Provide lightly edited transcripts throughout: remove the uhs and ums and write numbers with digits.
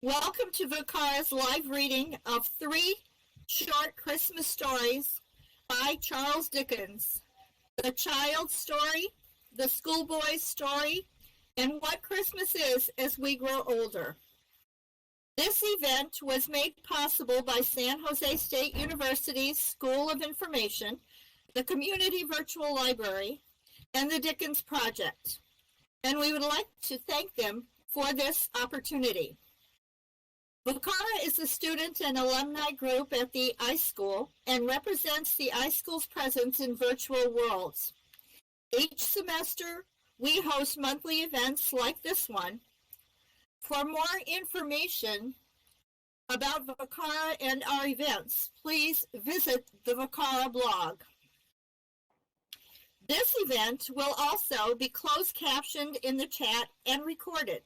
Welcome to VCARA's live reading of 3 short Christmas stories by Charles Dickens: The Child's Story, The Schoolboy's Story, and What Christmas Is as We Grow Older. This event was made possible by San Jose State University's School of Information, the Community Virtual Library, and the Dickens Project, and we would like to thank them for this opportunity. VCARA is a student and alumni group at the iSchool and represents the iSchool's presence in virtual worlds. Each semester, we host monthly events like this one. For more information about VCARA and our events, please visit the VCARA blog. This event will also be closed captioned in the chat and recorded.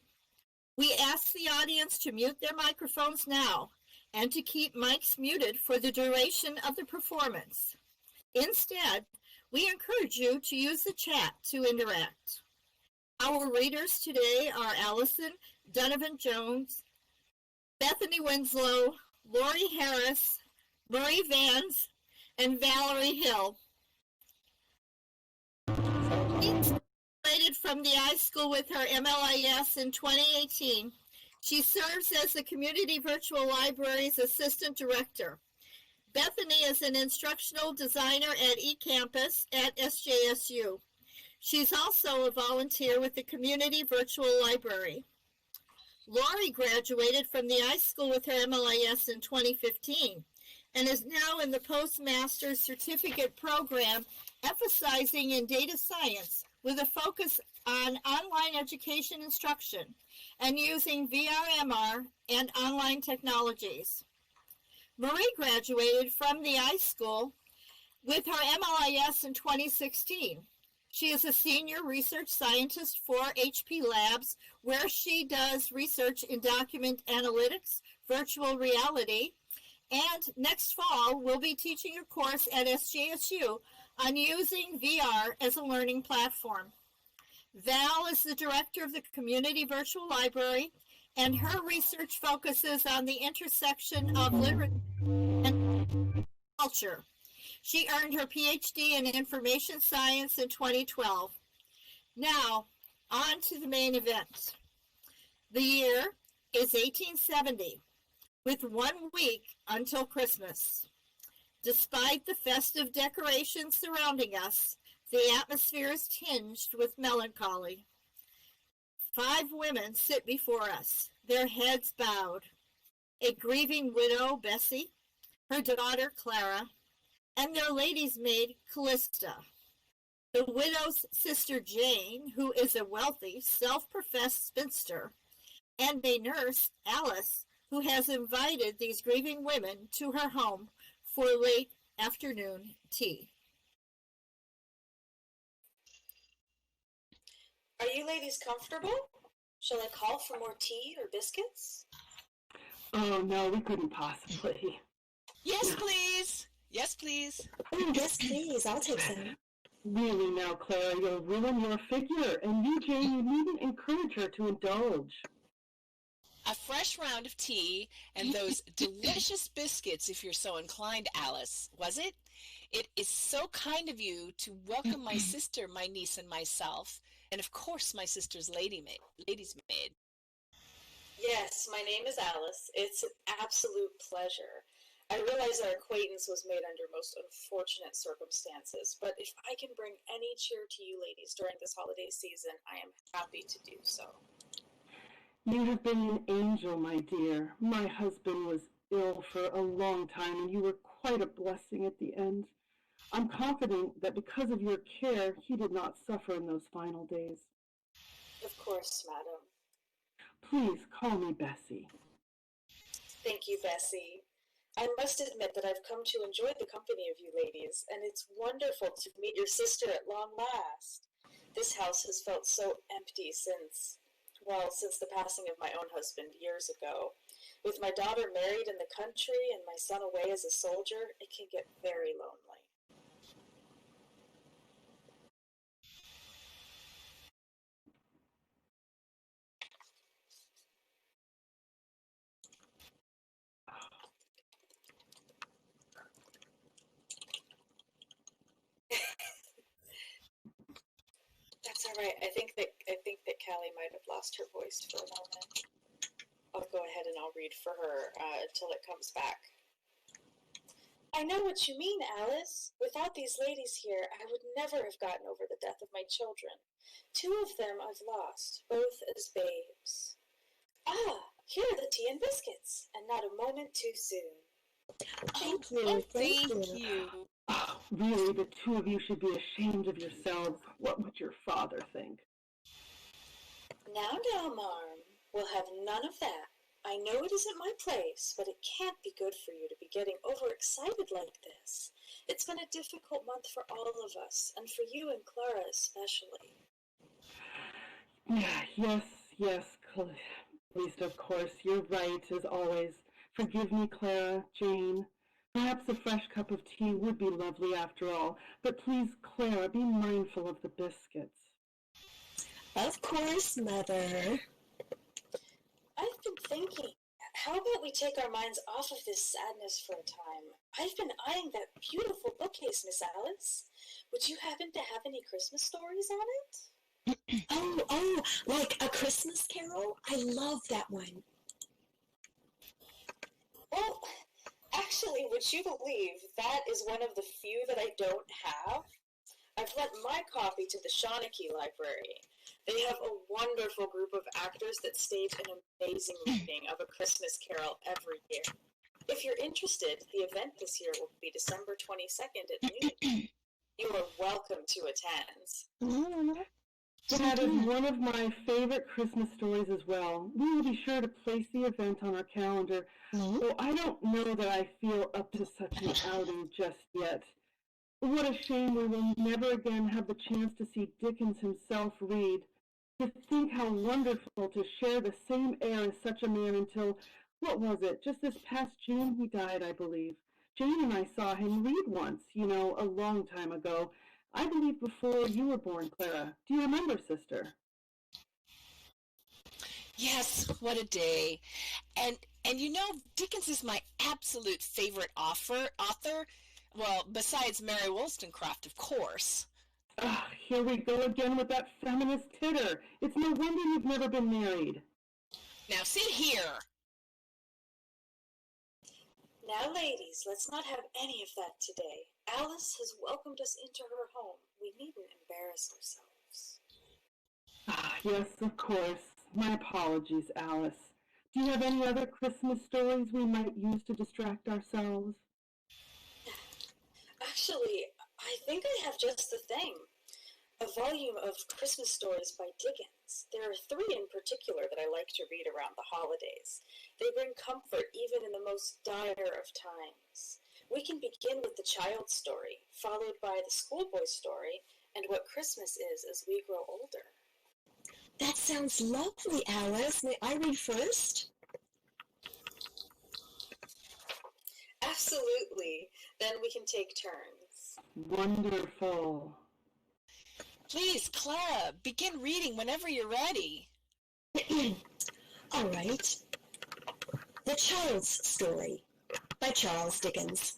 We ask the audience to mute their microphones now and to keep mics muted for the duration of the performance. Instead, we encourage you to use the chat to interact. Our readers today are Allison Donovan-Jones, Bethany Winslow, Lori Harris, Marie Vance, and Valerie Hill. Graduated from the iSchool with her MLIS in 2018. She serves as the Community Virtual Library's Assistant Director. Bethany is an instructional designer at eCampus at SJSU. She's also a volunteer with the Community Virtual Library. Lori graduated from the iSchool with her MLIS in 2015 and is now in the Postmaster's Certificate Program, emphasizing in data science with a focus on online education instruction and using VRMR and online technologies. Marie graduated from the iSchool with her MLIS in 2016. She is a senior research scientist for HP Labs, where she does research in document analytics, virtual reality, and next fall will be teaching a course at SJSU on using VR as a learning platform. Val is the director of the Community Virtual Library, and her research focuses on the intersection of literature and culture. She earned her PhD in information science in 2012. Now, on to the main event. The year is 1870, with 1 week until Christmas. Despite the festive decorations surrounding us, the atmosphere is tinged with melancholy. 5 women sit before us, their heads bowed. A grieving widow, Bessie, her daughter, Clara, and their lady's maid, Callista. The widow's sister, Jane, who is a wealthy, self-professed spinster, and a nurse, Alice, who has invited these grieving women to her home for late afternoon tea. Are you ladies comfortable? Shall I call for more tea or biscuits? Oh, no, we couldn't possibly. Yes, please. Yes, please. Yes, please. I'll take some. Really now, Clara, you'll ruin your figure, and you, Jane, you needn't encourage her to indulge. A fresh round of tea and those delicious biscuits, if you're so inclined, Alice, was it? It is so kind of you to welcome my sister, my niece, and myself, and of course my sister's lady's maid. Yes, my name is Alice. It's an absolute pleasure. I realize our acquaintance was made under most unfortunate circumstances, but if I can bring any cheer to you ladies during this holiday season, I am happy to do so. You have been an angel, my dear. My husband was ill for a long time, and you were quite a blessing at the end. I'm confident that because of your care, he did not suffer in those final days. Of course, madam. Please call me Bessie. Thank you, Bessie. I must admit that I've come to enjoy the company of you ladies, and it's wonderful to meet your sister at long last. This house has felt so empty since the passing of my own husband years ago. With my daughter married in the country and my son away as a soldier, it can get very lonely. That's all right. I think that Callie might have lost her voice for a moment. I'll go ahead and I'll read for her until it comes back. I know what you mean, Alice. Without these ladies here, I would never have gotten over the death of my children. 2 of them I've lost, both as babes. Ah, here are the tea and biscuits, and not a moment too soon. Thank you. Thank you. Oh, really, the 2 of you should be ashamed of yourselves. What would your father think? Now, Marm, we'll have none of that. I know it isn't my place, but it can't be good for you to be getting overexcited like this. It's been a difficult month for all of us, and for you and Clara especially. Yes, at least of course, you're right, as always. Forgive me, Clara, Jane. Perhaps a fresh cup of tea would be lovely after all, but please, Clara, be mindful of the biscuits. Of course, Mother. I've been thinking, how about we take our minds off of this sadness for a time? I've been eyeing that beautiful bookcase, Miss Alice. Would you happen to have any Christmas stories on it? Oh, like A Christmas Carol? I love that one. Well, actually, would you believe that is one of the few that I don't have? I've lent my copy to the Shawnee Library. They have a wonderful group of actors that stage an amazing reading of A Christmas Carol every year. If you're interested, the event this year will be December 22nd at noon. You are welcome to attend. That is one of my favorite Christmas stories as well. We will be sure to place the event on our calendar, though I don't know that I feel up to such an outing just yet. What a shame we will never again have the chance to see Dickens himself read. To think how wonderful to share the same air as such a man until, what was it, just this past June he died, I believe. Jane and I saw him read once, a long time ago. I believe before you were born, Clara. Do you remember, sister? Yes, what a day. And Dickens is my absolute favorite author. Well, besides Mary Wollstonecraft, of course. Here we go again with that feminist titter. It's no wonder you've never been married. Now sit here. Now, ladies, let's not have any of that today. Alice has welcomed us into her home. We needn't embarrass ourselves. Yes, of course. My apologies, Alice. Do you have any other Christmas stories we might use to distract ourselves? Actually, I think I have just the thing. A volume of Christmas stories by Dickens. There are 3 in particular that I like to read around the holidays. They bring comfort even in the most dire of times. We can begin with the child's story, followed by the schoolboy story, and what Christmas is as we grow older. That sounds lovely, Alice. May I read first? Absolutely. Then we can take turns. Wonderful. Please, Clara, begin reading whenever you're ready. All right. The Child's Story by Charles Dickens.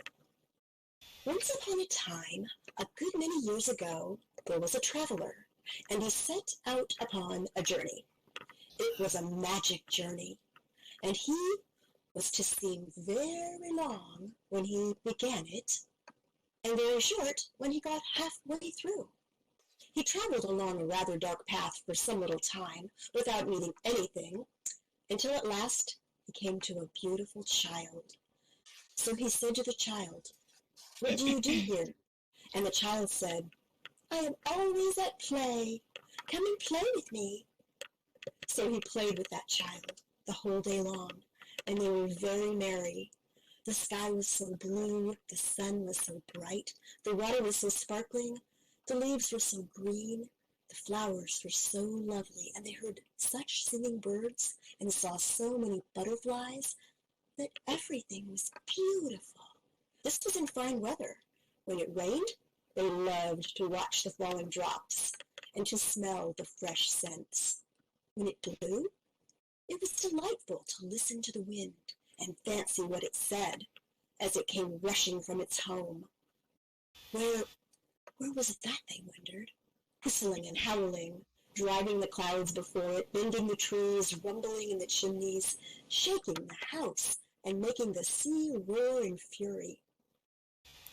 Once upon a time, a good many years ago, there was a traveler, and he set out upon a journey. It was a magic journey, and he was to seem very long when he began it, and very short when he got halfway through. He traveled along a rather dark path for some little time without meeting anything, until at last he came to a beautiful child. So he said to the child, "What do you do here?" And the child said, "I am always at play. Come and play with me." So he played with that child the whole day long, and they were very merry. The sky was so blue, the sun was so bright, the water was so sparkling, the leaves were so green, the flowers were so lovely, and they heard such singing birds and saw so many butterflies that everything was beautiful. This was in fine weather. When it rained, they loved to watch the falling drops and to smell the fresh scents. When it blew, it was delightful to listen to the wind and fancy what it said as it came rushing from its home. Where was that, they wondered, whistling and howling, driving the clouds before it, bending the trees, rumbling in the chimneys, shaking the house, and making the sea roar in fury.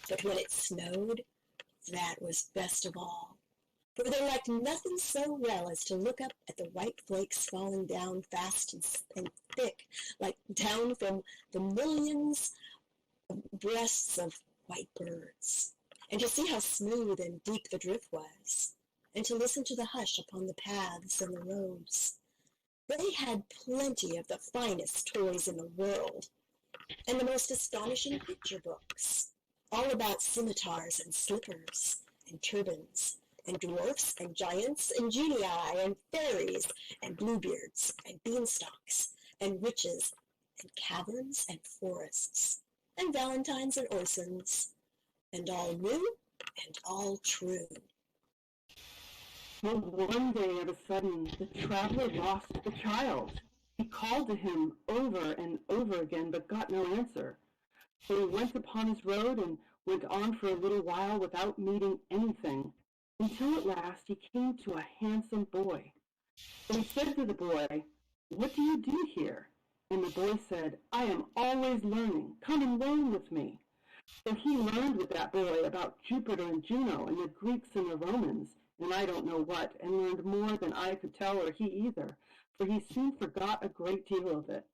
But when it snowed, that was best of all, for they liked nothing so well as to look up at the white flakes falling down fast and thick, like down from the millions of breasts of white birds, and to see how smooth and deep the drift was, and to listen to the hush upon the paths and the roads. They had plenty of the finest toys in the world, and the most astonishing picture books, all about scimitars and slippers and turbans and dwarfs and giants and genii and fairies and bluebeards and beanstalks and witches and caverns and forests and valentines and orsons, and all new and all true. Well, one day of a sudden, the traveler lost the child. He called to him over and over again, but got no answer. So he went upon his road and went on for a little while without meeting anything, until at last he came to a handsome boy. So he said to the boy, "What do you do here?" And the boy said, "I am always learning. Come and learn with me." So he learned with that boy about Jupiter and Juno and the Greeks and the Romans, and I don't know what, and learned more than I could tell or he either, for he soon forgot a great deal of it.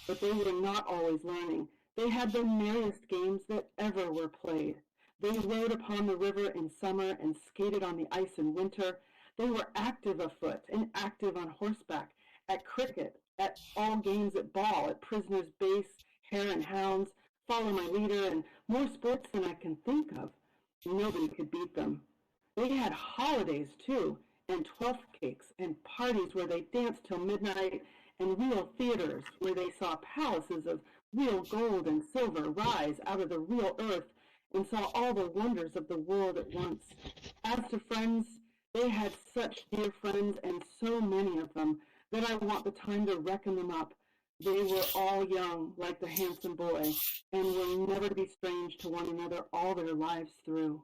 But they were not always learning. They had the merriest games that ever were played. They rode upon the river in summer and skated on the ice in winter. They were active afoot and active on horseback, at cricket, at all games at ball, at prisoners' base, hare and hounds, follow my leader, and more sports than I can think of. Nobody could beat them. They had holidays, too, and twelfth cakes, and parties where they danced till midnight, and real theaters where they saw palaces of real gold and silver rise out of the real earth and saw all the wonders of the world at once. As to friends, they had such dear friends and so many of them that I want the time to reckon them up. They were all young, like the handsome boy, and will never be strange to one another all their lives through.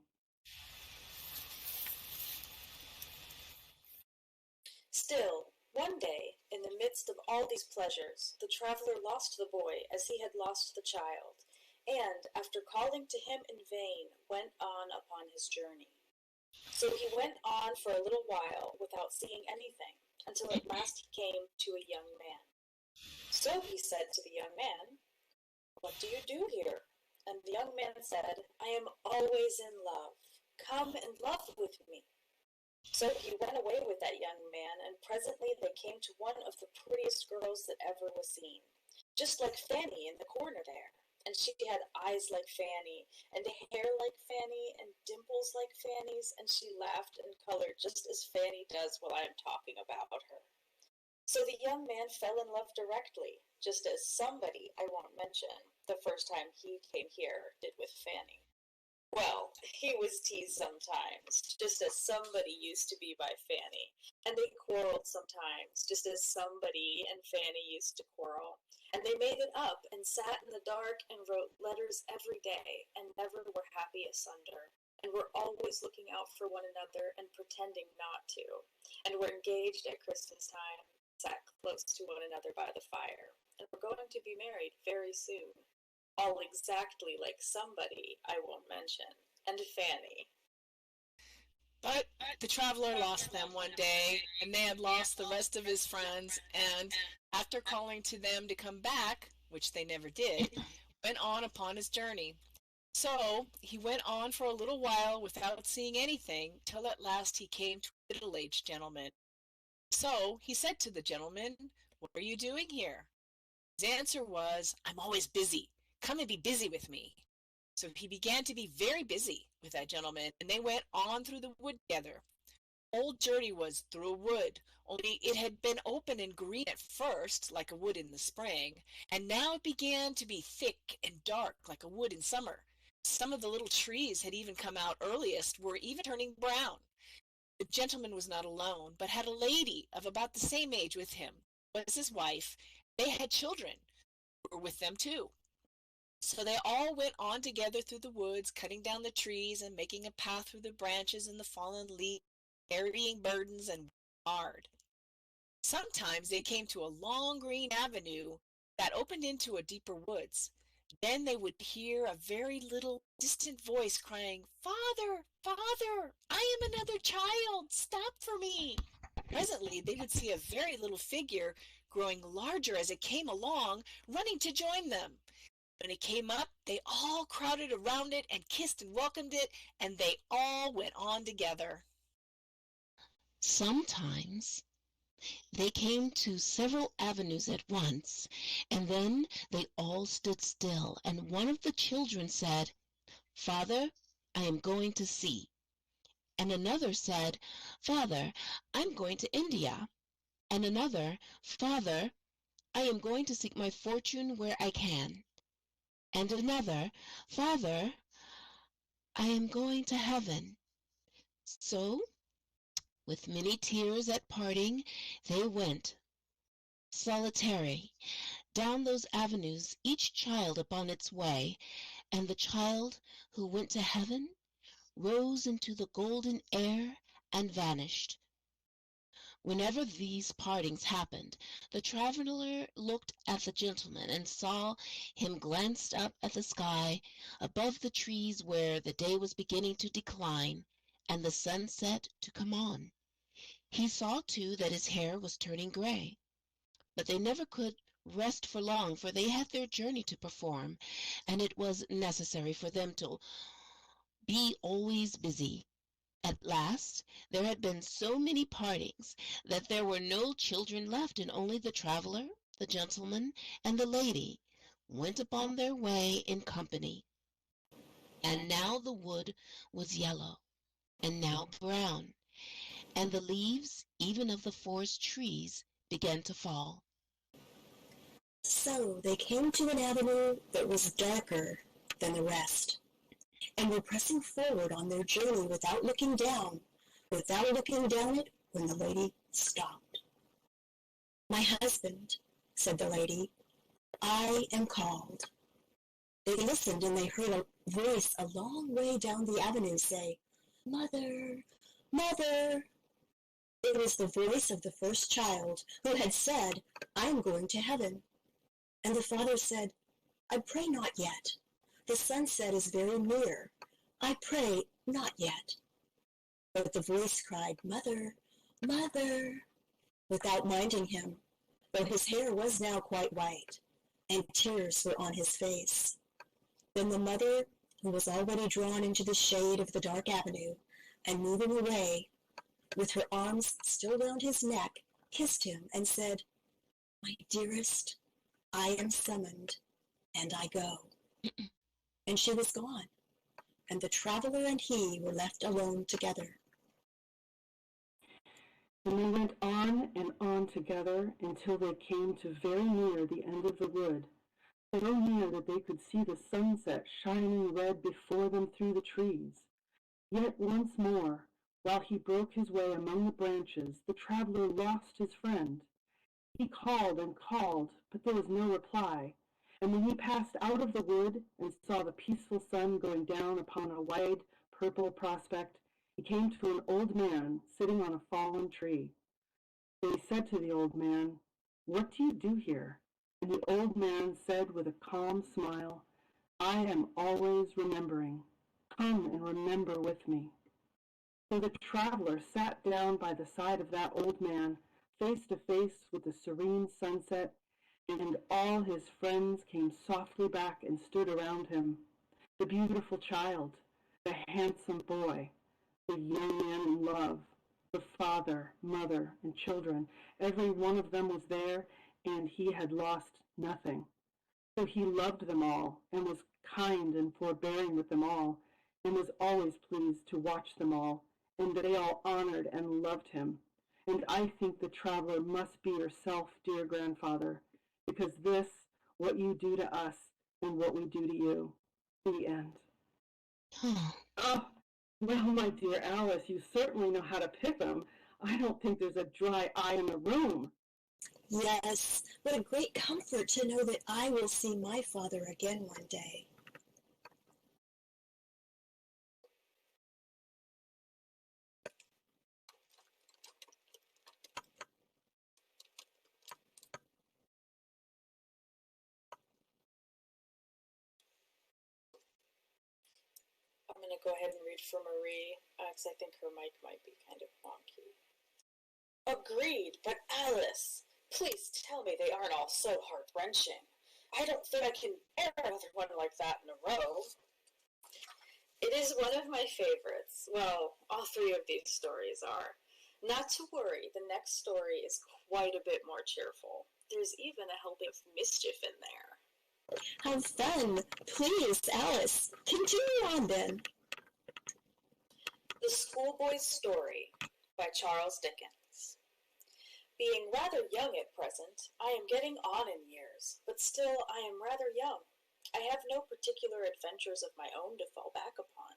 Still, one day, in the midst of all these pleasures, the traveler lost the boy as he had lost the child, and, after calling to him in vain, went on upon his journey. So he went on for a little while without seeing anything, until at last he came to a young man. So he said to the young man, "What do you do here?" And the young man said, "I am always in love. Come and love with me." So he went away with that young man, and presently they came to one of the prettiest girls that ever was seen, just like Fanny in the corner there. And she had eyes like Fanny, and hair like Fanny, and dimples like Fanny's, and she laughed and colored just as Fanny does while I am talking about her. So the young man fell in love directly, just as somebody, I won't mention, the first time he came here did with Fanny. Well, he was teased sometimes, just as somebody used to be by Fanny, and they quarreled sometimes, just as somebody and Fanny used to quarrel, and they made it up and sat in the dark and wrote letters every day and never were happy asunder, and were always looking out for one another and pretending not to, and were engaged at Christmas time, sat close to one another by the fire, and were going to be married very soon. All exactly like somebody I won't mention, and Fanny. But the traveler lost them one day, and they had lost the rest of his friends, and after calling to them to come back, which they never did, went on upon his journey. So he went on for a little while without seeing anything, till at last he came to a middle-aged gentleman. So he said to the gentleman, "What are you doing here?" His answer was, "I'm always busy. Come and be busy with me." So he began to be very busy with that gentleman, and they went on through the wood together. Old journey was through a wood, only it had been open and green at first, like a wood in the spring, and now it began to be thick and dark, like a wood in summer. Some of the little trees had even come out earliest, were even turning brown. The gentleman was not alone, but had a lady of about the same age with him, was his wife. They had children who were with them too. So they all went on together through the woods, cutting down the trees and making a path through the branches and the fallen leaves, carrying burdens and hard. Sometimes they came to a long green avenue that opened into a deeper woods. Then they would hear a very little distant voice crying, "Father, Father, I am another child. Stop for me." Presently they would see a very little figure growing larger as it came along, running to join them. When it came up, they all crowded around it and kissed and welcomed it, and they all went on together. Sometimes they came to several avenues at once, and then they all stood still, and one of the children said, "Father, I am going to sea." And another said, "Father, I'm going to India." And another, "Father, I am going to seek my fortune where I can." And another, "Father, I am going to heaven." So, with many tears at parting, they went, solitary, down those avenues, each child upon its way, and the child who went to heaven rose into the golden air and vanished. Whenever these partings happened, the traveler looked at the gentleman and saw him glance up at the sky above the trees where the day was beginning to decline and the sunset to come on. He saw, too, that his hair was turning gray. But they never could rest for long, for they had their journey to perform, and it was necessary for them to be always busy. At last there had been so many partings that there were no children left, and only the traveler, the gentleman, and the lady went upon their way in company. And now the wood was yellow, and now brown, and the leaves, even of the forest trees, began to fall. So they came to an avenue that was darker than the rest, and were pressing forward on their journey without looking down it when the lady stopped. "My husband," said the lady, "I am called." They listened, and they heard a voice a long way down the avenue say, "Mother, mother." It was the voice of the first child, who had said, "I am going to heaven." And the father said, "I pray not yet. The sunset is very near. I pray not yet." But the voice cried, "Mother, mother," without minding him, though his hair was now quite white, and tears were on his face. Then the mother, who was already drawn into the shade of the dark avenue, and moving away, with her arms still round his neck, kissed him and said, "My dearest, I am summoned, and I go." And she was gone, and the traveler and he were left alone together. And they went on and on together until they came to very near the end of the wood, so near that they could see the sunset shining red before them through the trees. Yet once more, while he broke his way among the branches, the traveler lost his friend. He called and called, but there was no reply. And when he passed out of the wood and saw the peaceful sun going down upon a wide purple prospect, he came to an old man sitting on a fallen tree. So he said to the old man, "What do you do here?" And the old man said with a calm smile, "I am always remembering. Come and remember with me." So the traveler sat down by the side of that old man, face to face with the serene sunset, and all his friends came softly back and stood around him. The beautiful child, the handsome boy, the young man in love, the father, mother, and children. Every one of them was there, and he had lost nothing. So he loved them all, and was kind and forbearing with them all, and was always pleased to watch them all, and they all honored and loved him. And I think the traveler must be yourself, dear grandfather, because this, what you do to us, and what we do to you. The end. Oh, well, my dear Alice, you certainly know how to pick them. I don't think there's a dry eye in the room. Yes, what a great comfort to know that I will see my father again one day. I'm going to go ahead and read for Marie, because I think her mic might be kind of wonky. Agreed, but Alice, please tell me they aren't all so heart-wrenching. I don't think I can bear another one like that in a row. It is one of my favorites. Well, all three of these stories are. Not to worry, the next story is quite a bit more cheerful. There's even a helping of mischief in there. How fun! Please, Alice, continue on then. The Schoolboy's Story by Charles Dickens. Being rather young at present, I am getting on in years, but still I am rather young. I have no particular adventures of my own to fall back upon.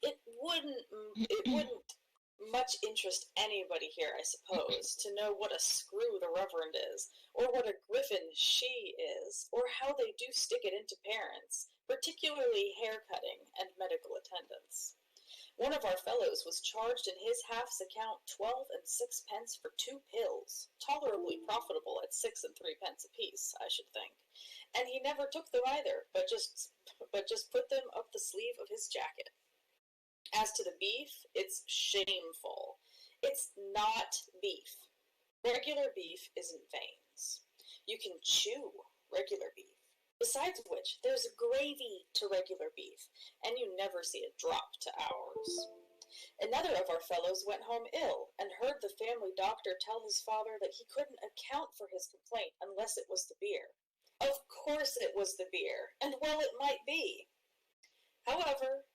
It wouldn't much interest anybody here, I suppose, to know what a screw the Reverend is, or what a griffin she is, or how they do stick it into parents, particularly hair-cutting and medical attendance. One of our fellows was charged in his half's account 12 and 6 pence for 2 pills, tolerably profitable at 6 and 3 pence apiece, I should think, and he never took them either, but just put them up the sleeve of his jacket. As to the beef, it's shameful. It's not beef. Regular beef isn't veins. You can chew regular beef. Besides which, there's gravy to regular beef, and you never see a drop to ours. Another of our fellows went home ill, and heard the family doctor tell his father that he couldn't account for his complaint unless it was the beer. Of course it was the beer, and well it might be. However,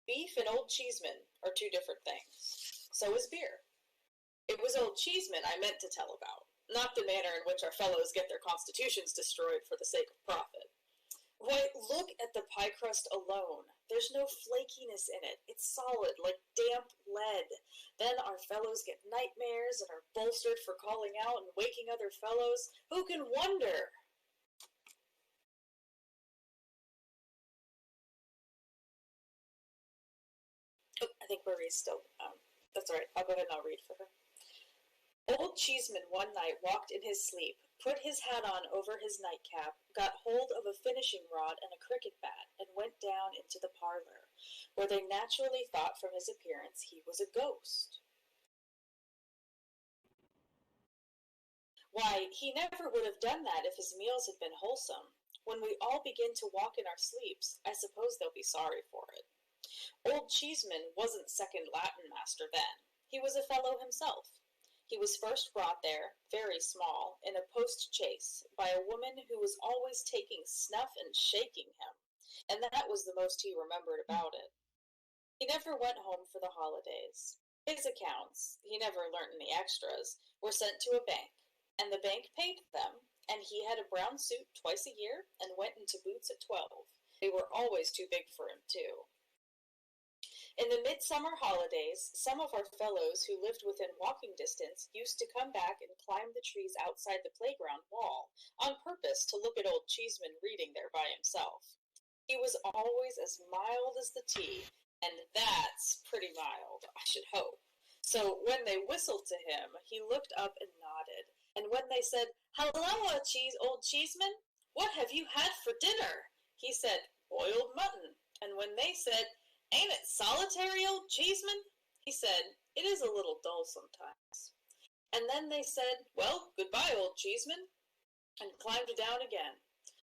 beef and old Cheeseman are two different things. So is beer. It was old Cheeseman I meant to tell about, not the manner in which our fellows get their constitutions destroyed for the sake of profit. Why, look at the pie crust alone. There's no flakiness in it. It's solid, like damp lead. Then our fellows get nightmares and are bolstered for calling out and waking other fellows. Who can wonder? Oh, I think Marie's still, that's all right. I'll go ahead and I'll read for her. Old Cheeseman one night walked in his sleep, put his hat on over his nightcap, got hold of a finishing rod and a cricket bat, and went down into the parlor, where they naturally thought from his appearance he was a ghost. Why, he never would have done that if his meals had been wholesome. When we all begin to walk in our sleeps, I suppose they'll be sorry for it. Old Cheeseman wasn't second Latin master then. He was a fellow himself. He was first brought there, very small, in a post-chaise, by a woman who was always taking snuff and shaking him, and that was the most he remembered about it. He never went home for the holidays. His accounts, he never learnt any extras, were sent to a bank, and the bank paid them, and he had a brown suit twice a year and went into boots at 12. They were always too big for him, too. In the midsummer holidays, some of our fellows who lived within walking distance used to come back and climb the trees outside the playground wall, on purpose to look at old Cheeseman reading there by himself. He was always as mild as the tea, and that's pretty mild, I should hope. So when they whistled to him, he looked up and nodded, and when they said, "Halloa, old Cheeseman, what have you had for dinner?" he said, "Boiled mutton," and when they said, "Ain't it solitary, old Cheeseman?" He said, "It is a little dull sometimes." And then they said, "Well, goodbye, old Cheeseman," and climbed down again.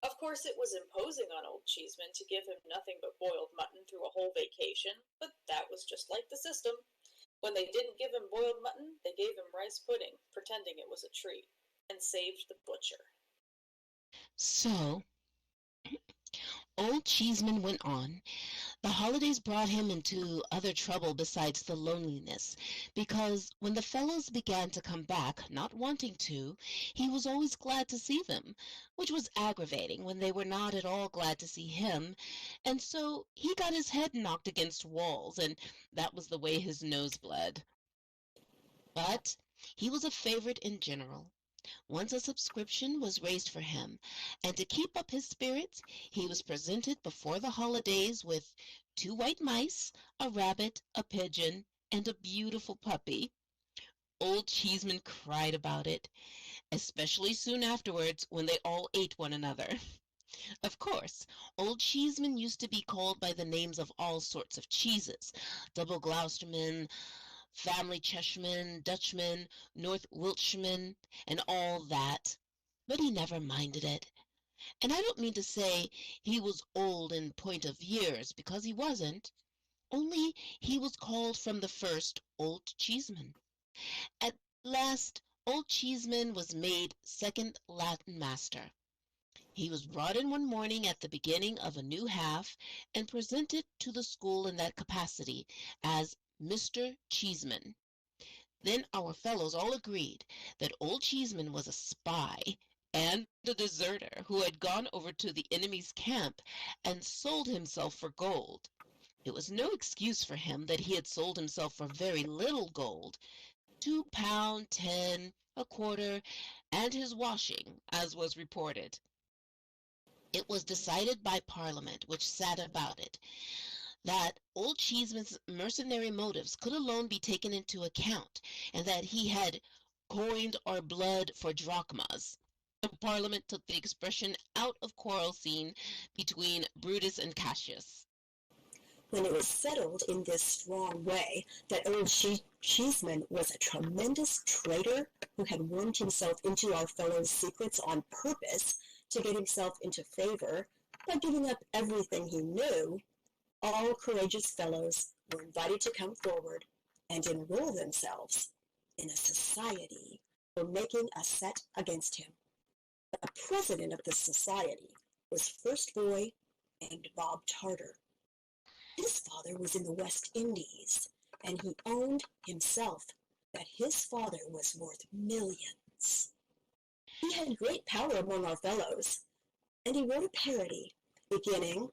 Of course, it was imposing on old Cheeseman to give him nothing but boiled mutton through a whole vacation, but that was just like the system. When they didn't give him boiled mutton, they gave him rice pudding, pretending it was a treat, and saved the butcher. So, old Cheeseman went on. The holidays brought him into other trouble besides the loneliness, because when the fellows began to come back, not wanting to, he was always glad to see them, which was aggravating when they were not at all glad to see him, and so he got his head knocked against walls, and that was the way his nose bled. But he was a favorite in general. Once a subscription was raised for him, and to keep up his spirits, he was presented before the holidays with 2 white mice, a rabbit, a pigeon, and a beautiful puppy. Old Cheeseman cried about it, especially soon afterwards when they all ate one another. Of course, old Cheeseman used to be called by the names of all sorts of cheeses, double Gloucesterman, family Cheshireman, Dutchman, North Wiltshireman, and all that, but he never minded it. And I don't mean to say he was old in point of years, because he wasn't, only he was called from the first Old Cheeseman. At last, Old Cheeseman was made second Latin master. He was brought in one morning at the beginning of a new half, and presented to the school in that capacity as Mr. Cheeseman. Then our fellows all agreed that old Cheeseman was a spy and a deserter who had gone over to the enemy's camp and sold himself for gold. It was no excuse for him that he had sold himself for very little gold, £2, 10, a quarter, and his washing, as was reported. It was decided by Parliament, which sat about it, that old Cheeseman's mercenary motives could alone be taken into account, and that he had coined our blood for drachmas. The Parliament took the expression out of quarrel scene between Brutus and Cassius. When it was settled in this strong way that old Cheeseman was a tremendous traitor who had wormed himself into our fellows' secrets on purpose to get himself into favor by giving up everything he knew, all courageous fellows were invited to come forward and enroll themselves in a society for making a set against him. The president of the society was first boy named Bob Tarter. His father was in the West Indies, and he owned himself that his father was worth millions. He had great power among our fellows, and he wrote a parody beginning,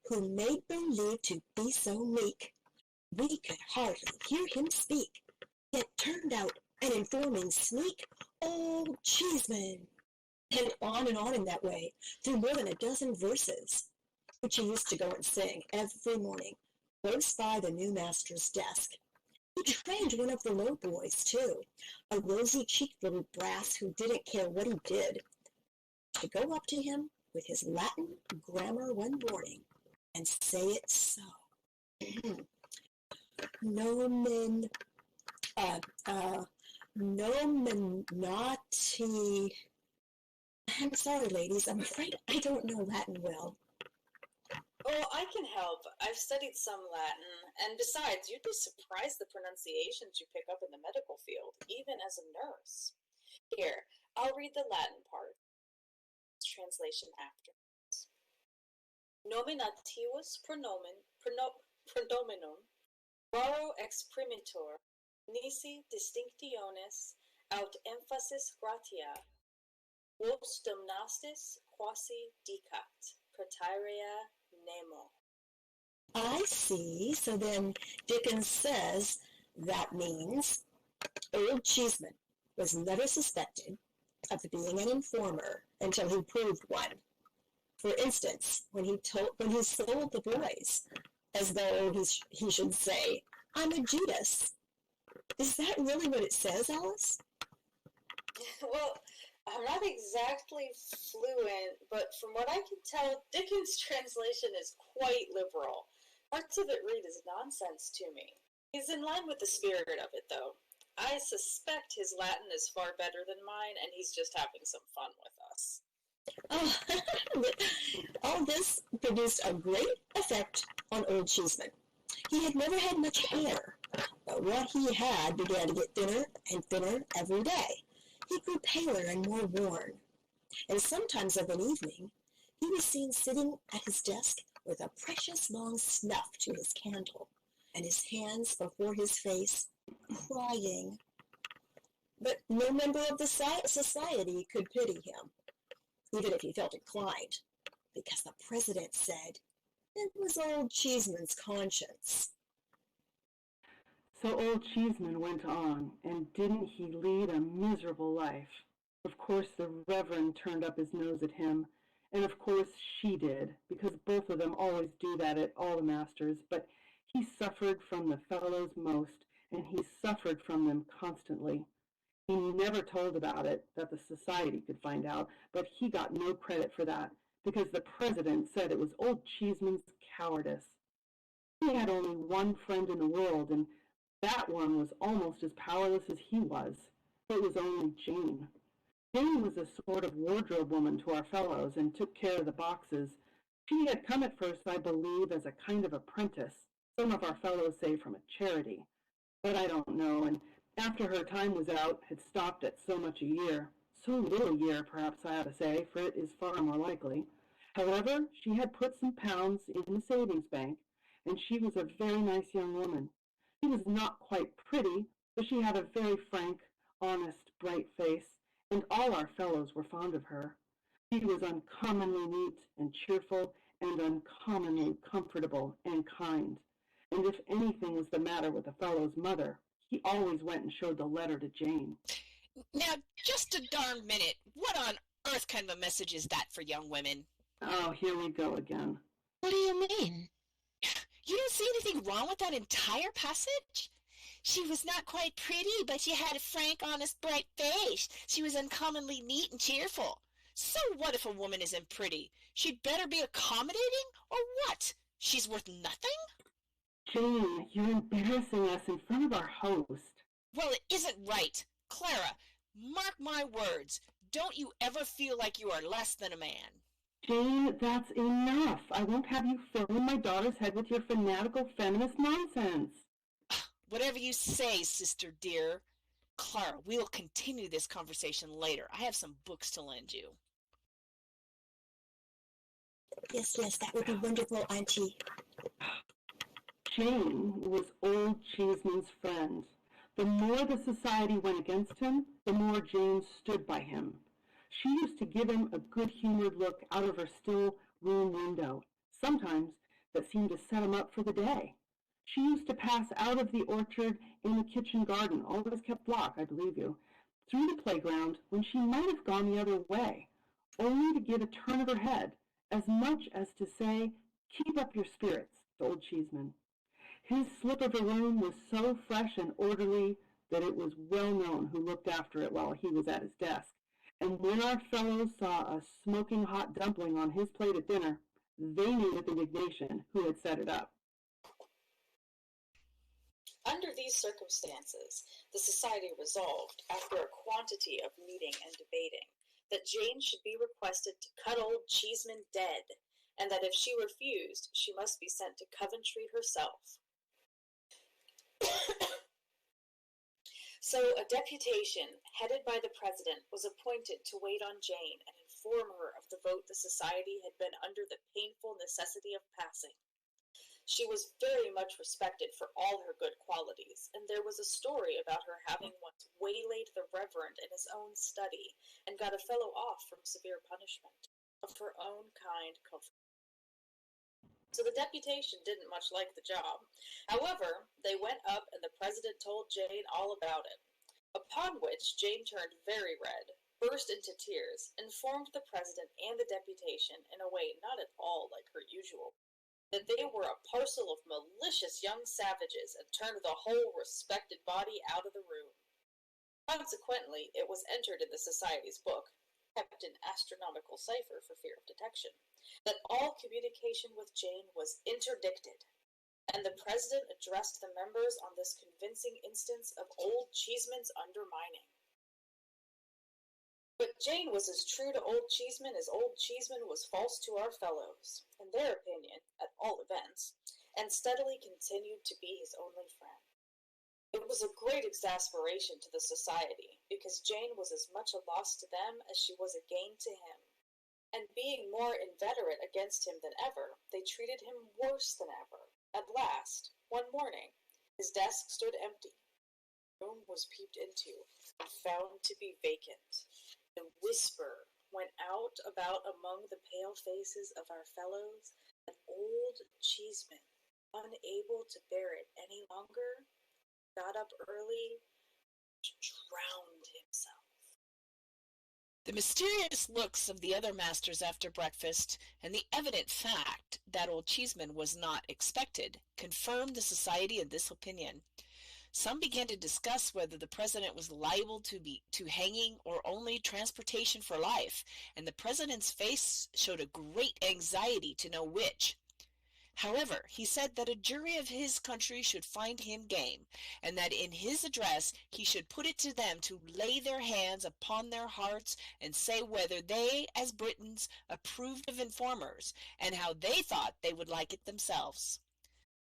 "Who made believe to be so meek, we could hardly hear him speak, yet turned out an informing sneak, old Cheeseman," and on in that way, through more than a dozen verses, which he used to go and sing every morning, close by the new master's desk. He trained one of the low boys, too, a rosy-cheeked little brass who didn't care what he did, to go up to him with his Latin grammar one morning and say it so. Nomen, nominati. I'm sorry, ladies, I'm afraid I don't know Latin well. Oh, I can help. I've studied some Latin, and besides, you'd be surprised the pronunciations you pick up in the medical field, even as a nurse. Here, I'll read the Latin part. Translation afterwards. Nominativus pronomenum varo exprimitur nisi distinctionis aut emphasis gratia vos domnastis quasi dicat praeterea nemo. I see. So then Dickens says that means old Cheeseman was never suspected of being an informer until he proved one. For instance, when he sold the boys, as though he should say, "I'm a Judas." Is that really what it says, Alice? Well, I'm not exactly fluent, but from what I can tell, Dickens' translation is quite liberal. Parts of it read as nonsense to me. He's in line with the spirit of it, though. I suspect his Latin is far better than mine, and he's just having some fun with us. Oh, all this produced a great effect on old Cheeseman. He had never had much hair, but what he had began to get thinner and thinner every day. He grew paler and more worn, and sometimes of an evening he was seen sitting at his desk with a precious long snuff to his candle, and his hands before his face, crying. But no member of the society could pity him, even if he felt inclined, because the president said it was old Cheeseman's conscience. So old Cheeseman went on, and didn't he lead a miserable life? Of course the Reverend turned up his nose at him, and of course she did, because both of them always do that at all the masters, but he suffered from the fellows most, and he suffered from them constantly. He never told about it, that the society could find out, but he got no credit for that, because the president said it was old Cheeseman's cowardice. He had only one friend in the world, and that one was almost as powerless as he was. It was only Jane. Jane was a sort of wardrobe woman to our fellows and took care of the boxes. She had come at first, I believe, as a kind of apprentice. Some of our fellows say from a charity, but I don't know, and after her time was out, had stopped at so much a year. So little a year, perhaps I ought to say, for it is far more likely. However, she had put some pounds in the savings bank, and she was a very nice young woman. She was not quite pretty, but she had a very frank, honest, bright face, and all our fellows were fond of her. She was uncommonly neat and cheerful, and uncommonly comfortable and kind. And if anything was the matter with a fellow's mother, he always went and showed the letter to Jane. Now, just a darn minute. What on earth kind of a message is that for young women? Oh, here we go again. What do you mean? You don't see anything wrong with that entire passage? She was not quite pretty, but she had a frank, honest, bright face. She was uncommonly neat and cheerful. So what if a woman isn't pretty? She'd better be accommodating, or what? She's worth nothing? Jane, you're embarrassing us in front of our host. Well, it isn't right. Clara, mark my words. Don't you ever feel like you are less than a man. Jane, that's enough. I won't have you filling my daughter's head with your fanatical feminist nonsense. Whatever you say, sister dear. Clara, we'll continue this conversation later. I have some books to lend you. Yes, that would be wonderful, Auntie. Jane was old Cheeseman's friend. The more the society went against him, the more Jane stood by him. She used to give him a good-humored look out of her still room window, sometimes that seemed to set him up for the day. She used to pass out of the orchard in the kitchen garden, always kept locked, I believe you, through the playground when she might have gone the other way, only to give a turn of her head, as much as to say, "Keep up your spirits," to old Cheeseman. His slip of a room was so fresh and orderly that it was well known who looked after it while he was at his desk. And when our fellows saw a smoking hot dumpling on his plate at dinner, they knew with indignation who had set it up. Under these circumstances, the society resolved, after a quantity of meeting and debating, that Jane should be requested to cut old Cheeseman dead, and that if she refused, she must be sent to Coventry herself. So a deputation, headed by the president, was appointed to wait on Jane and inform her of the vote the society had been under the painful necessity of passing. She was very much respected for all her good qualities, and there was a story about her having once waylaid the Reverend in his own study and got a fellow off from severe punishment, of her own kind comfort. So the deputation didn't much like the job. However, they went up and the president told Jane all about it, upon which Jane turned very red, burst into tears, informed the president and the deputation in a way not at all like her usual, that they were a parcel of malicious young savages and turned the whole respected body out of the room. Consequently, it was entered in the society's book, kept in astronomical cipher for fear of detection, that all communication with Jane was interdicted, and the president addressed the members on this convincing instance of old Cheeseman's undermining. But Jane was as true to old Cheeseman as old Cheeseman was false to our fellows, in their opinion, at all events, and steadily continued to be his only friend. It was a great exasperation to the society, because Jane was as much a loss to them as she was a gain to him, and being more inveterate against him than ever, they treated him worse than ever. At last, one morning, his desk stood empty. The room was peeped into, and found to be vacant. The whisper went out about among the pale faces of our fellows that old Cheeseman, unable to bear it any longer, got up early and drowned himself. The mysterious looks of the other masters after breakfast, and the evident fact that old Cheeseman was not expected, confirmed the society in this opinion. Some began to discuss whether the president was liable to hanging or only transportation for life, and the president's face showed a great anxiety to know which. However, he said that a jury of his country should find him game, and that in his address he should put it to them to lay their hands upon their hearts and say whether they, as Britons, approved of informers, and how they thought they would like it themselves.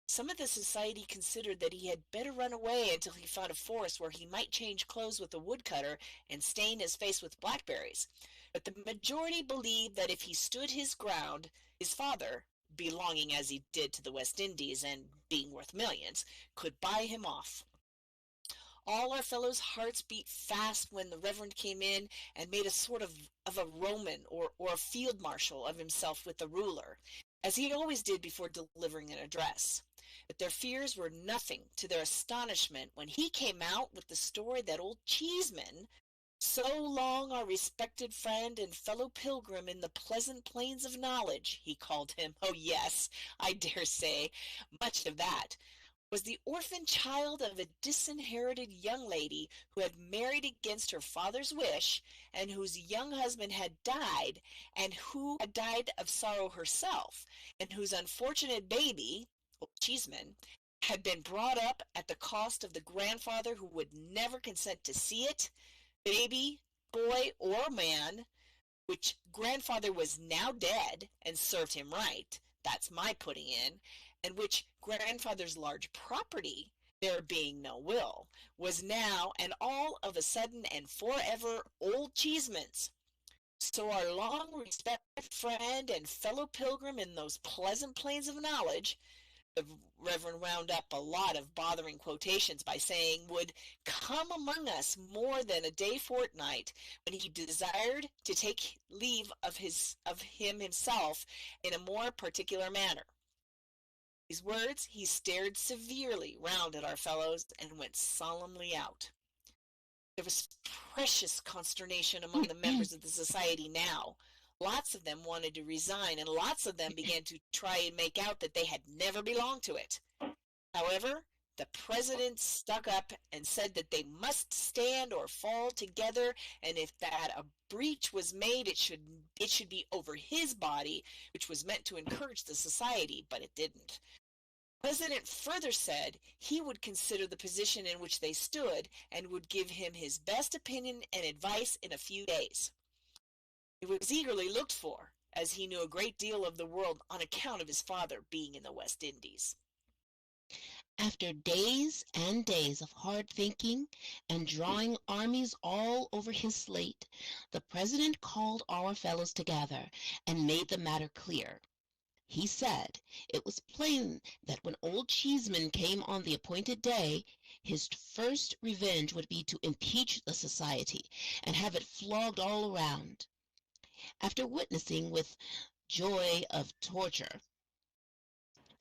Some of the society considered that he had better run away until he found a forest where he might change clothes with a woodcutter and stain his face with blackberries. But the majority believed that if he stood his ground, his father, belonging as he did to the West Indies and being worth millions, could buy him off. All our fellows' hearts beat fast when the Reverend came in and made a sort of a Roman or a field marshal of himself with the ruler, as he always did before delivering an address. But their fears were nothing to their astonishment when he came out with the story that old Cheeseman, so long our respected friend and fellow pilgrim in the pleasant plains of knowledge, he called him, oh yes, I dare say, much of that, was the orphan child of a disinherited young lady who had married against her father's wish, and whose young husband had died, and who had died of sorrow herself, and whose unfortunate baby, old Cheeseman, had been brought up at the cost of the grandfather who would never consent to see it, baby, boy, or man, which grandfather was now dead and served him right, that's my putting in, and which grandfather's large property, there being no will, was now and all of a sudden and forever old Cheeseman's. So our long respected friend and fellow pilgrim in those pleasant plains of knowledge, the Reverend wound up a lot of bothering quotations by saying, would come among us more than a day fortnight, when he desired to take leave of him himself in a more particular manner. These words he stared severely round at our fellows and went solemnly out. There was precious consternation among the members of the society now. Lots of them wanted to resign, and lots of them began to try and make out that they had never belonged to it. However, the president stuck up and said that they must stand or fall together, and if that a breach was made, it should be over his body, which was meant to encourage the society, but it didn't. The president further said he would consider the position in which they stood and would give him his best opinion and advice in a few days. It was eagerly looked for, as he knew a great deal of the world on account of his father being in the West Indies. After days and days of hard thinking and drawing armies all over his slate, the president called our fellows together and made the matter clear. He said it was plain that when old Cheeseman came on the appointed day, his first revenge would be to impeach the society and have it flogged all around. After witnessing with joy of torture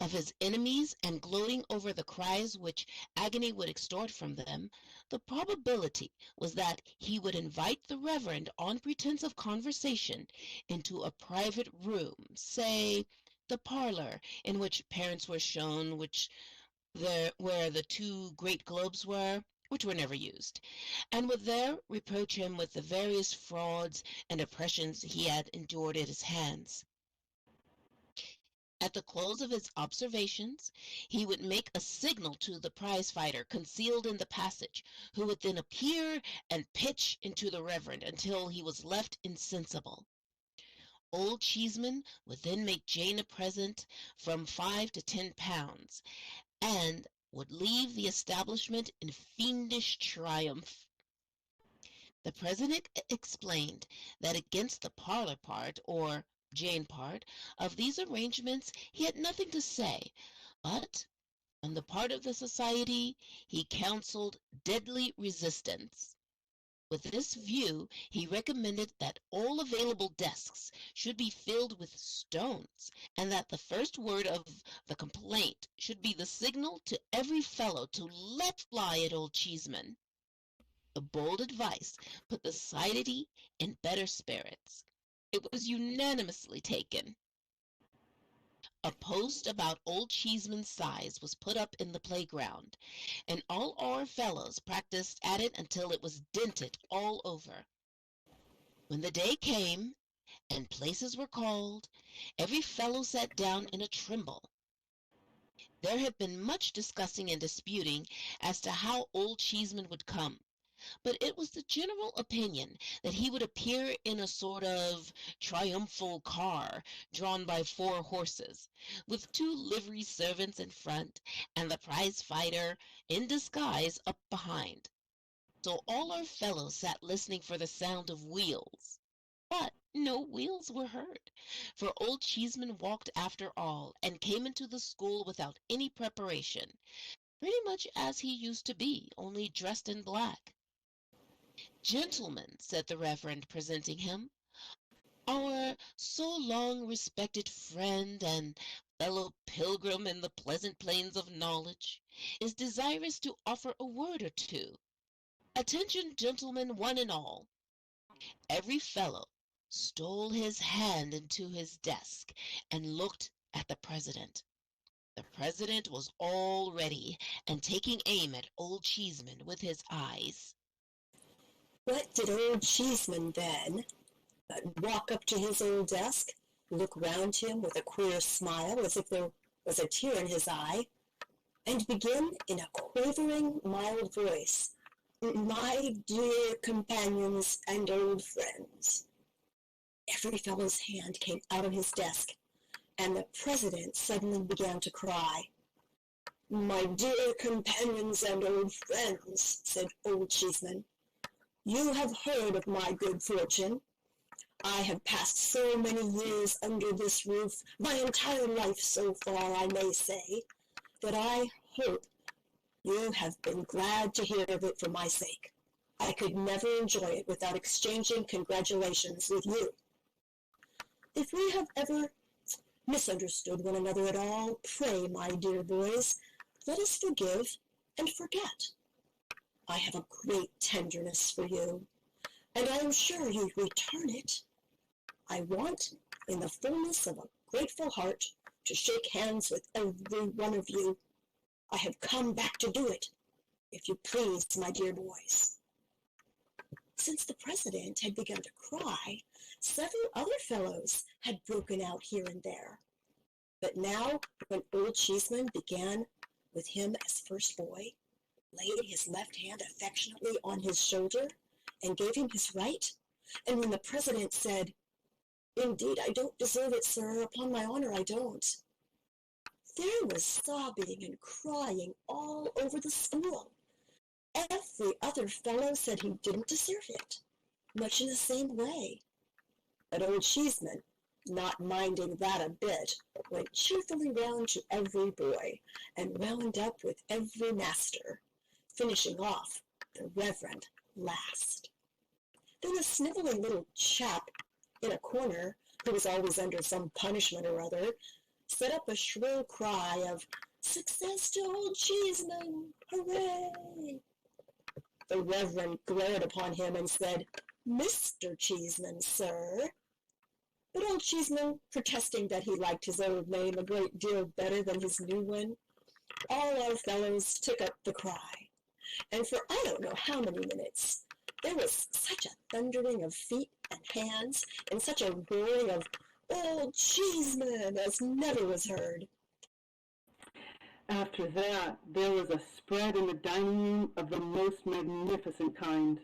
of his enemies and gloating over the cries which agony would extort from them, the probability was that he would invite the Reverend on pretense of conversation into a private room, say the parlor in which parents were shown, where the two great globes were, which were never used, and would there reproach him with the various frauds and oppressions he had endured at his hands. At the close of his observations, he would make a signal to the prize fighter concealed in the passage, who would then appear and pitch into the Reverend until he was left insensible. Old Cheeseman would then make Jane a present from 5 to 10 pounds, and would leave the establishment in fiendish triumph. The president explained that against the parlor part, or Jane part, of these arrangements he had nothing to say, but on the part of the society he counseled deadly resistance. With this view, he recommended that all available desks should be filled with stones, and that the first word of the complaint should be the signal to every fellow to let fly at old Cheeseman. The bold advice put the society in better spirits. It was unanimously taken. A post about old Cheeseman's size was put up in the playground, and all our fellows practiced at it until it was dented all over. When the day came, and places were called, every fellow sat down in a tremble. There had been much discussing and disputing as to how old Cheeseman would come, but it was the general opinion that he would appear in a sort of triumphal car drawn by 4 horses, with 2 livery servants in front and the prize fighter in disguise up behind. So all our fellows sat listening for the sound of wheels. But no wheels were heard, for old Cheeseman walked after all and came into the school without any preparation, pretty much as he used to be, only dressed in black. "Gentlemen," said the Reverend, presenting him, "our so long respected friend and fellow pilgrim in the pleasant plains of knowledge is desirous to offer a word or two. Attention, gentlemen, one and all." Every fellow stole his hand into his desk and looked at the president. The president was all ready and taking aim at old Cheeseman with his eyes. What did old Cheeseman then but walk up to his old desk, look round him with a queer smile as if there was a tear in his eye, and begin in a quavering, mild voice, "My dear companions and old friends." Every fellow's hand came out of his desk, and the president suddenly began to cry. "My dear companions and old friends," said old Cheeseman, "you have heard of my good fortune. I have passed so many years under this roof, my entire life so far, I may say, that I hope you have been glad to hear of it for my sake. I could never enjoy it without exchanging congratulations with you. If we have ever misunderstood one another at all, pray, my dear boys, let us forgive and forget. I have a great tenderness for you, and I am sure you return it. I want, in the fullness of a grateful heart, to shake hands with every one of you. I have come back to do it, if you please, my dear boys." Since the president had begun to cry, several other fellows had broken out here and there. But now, when old Cheeseman began with him as first boy, laid his left hand affectionately on his shoulder, and gave him his right, and when the president said, "Indeed, I don't deserve it, sir, upon my honor I don't," there was sobbing and crying all over the school. Every other fellow said he didn't deserve it, much in the same way. But old Cheeseman, not minding that a bit, went cheerfully round to every boy, and wound up with every master, finishing off the Reverend last. Then a sniveling little chap in a corner, who was always under some punishment or other, set up a shrill cry of "Success to old Cheeseman! Hooray!" The Reverend glared upon him and said, "Mr. Cheeseman, sir." But old Cheeseman, protesting that he liked his old name a great deal better than his new one, all our fellows took up the cry, and for I don't know how many minutes, there was such a thundering of feet and hands, and such a roaring of Old Cheeseman, as never was heard. After that, there was a spread in the dining room of the most magnificent kind.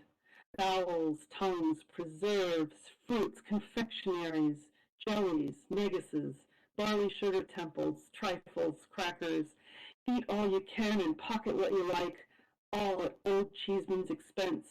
Fowls, tongues, preserves, fruits, confectionaries, jellies, neguses, barley sugar temples, trifles, crackers. Eat all you can and pocket what you like, all at old Cheeseman's expense.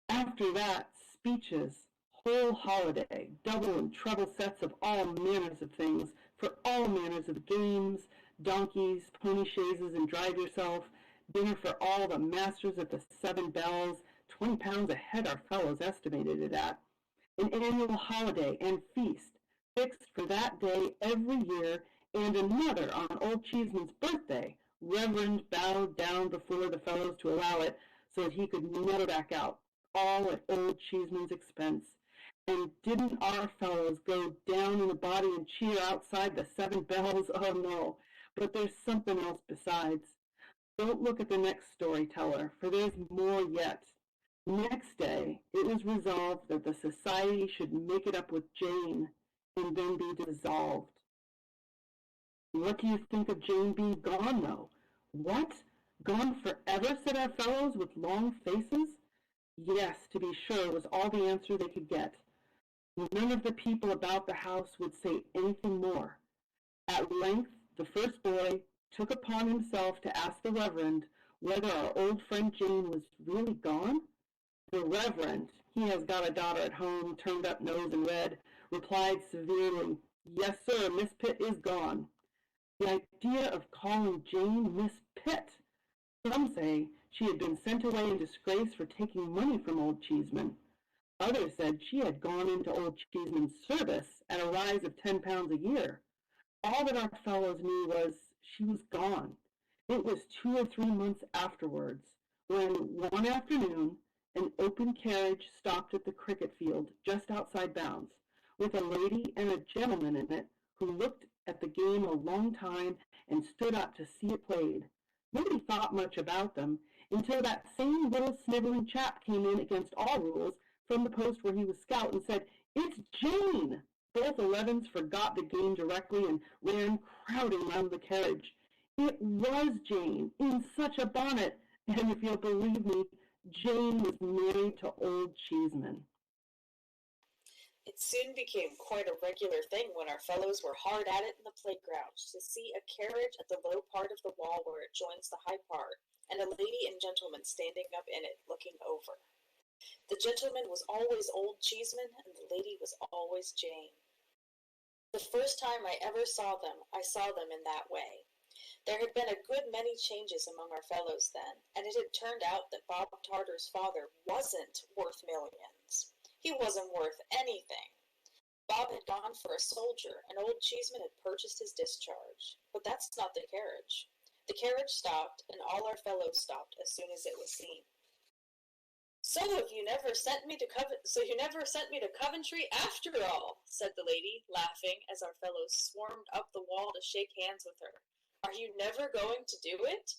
After that, speeches, whole holiday, double and treble sets of all manners of things, for all manners of games, donkeys, pony chaises, and drive yourself, dinner for all the masters at the Seven Bells, 20 pounds a head our fellows estimated it at, an annual holiday and feast, fixed for that day every year, and another on old Cheeseman's birthday. Reverend bowed down before the fellows to allow it, so that he could never back out, all at old Cheeseman's expense. And didn't our fellows go down in a body and cheer outside the Seven Bells? Oh no, but there's something else besides. Don't look at the next storyteller, for there's more yet. Next day, it was resolved that the society should make it up with Jane and then be dissolved. What do you think of Jane being gone, though? What? Gone forever, said our fellows with long faces. Yes, to be sure, was all the answer they could get. None of the people about the house would say anything more. At length, the first boy took upon himself to ask the Reverend whether our old friend Jane was really gone. The Reverend, he has got a daughter at home, turned up nose and red, replied severely, "Yes, sir, Miss Pitt is gone." The idea of calling Jane Miss Pitt! Some say she had been sent away in disgrace for taking money from old Cheeseman. Others said she had gone into old Cheeseman's service at a rise of 10 pounds a year. All that our fellows knew was she was gone. It was 2 or 3 months afterwards, when one afternoon an open carriage stopped at the cricket field just outside bounds, with a lady and a gentleman in it who looked at the game a long time and stood up to see it played. Nobody thought much about them until that same little sniveling chap came in against all rules from the post where he was scout and said, "It's Jane!" Both 11s forgot the game directly and ran crowding round the carriage. It was Jane, in such a bonnet, and if you'll believe me, Jane was married to old Cheeseman. It soon became quite a regular thing when our fellows were hard at it in the playground to see a carriage at the low part of the wall where it joins the high part, and a lady and gentleman standing up in it looking over. The gentleman was always old Cheeseman, and the lady was always Jane. The first time I ever saw them, I saw them in that way. There had been a good many changes among our fellows then, and it had turned out that Bob Tarter's father wasn't worth millions. He wasn't worth anything. Bob had gone for a soldier, and old Cheeseman had purchased his discharge. But that's not the carriage. The carriage stopped, and all our fellows stopped as soon as it was seen. "So you never sent me to Coventry after all," said the lady, laughing as our fellows swarmed up the wall to shake hands with her. "Are you never going to do it?"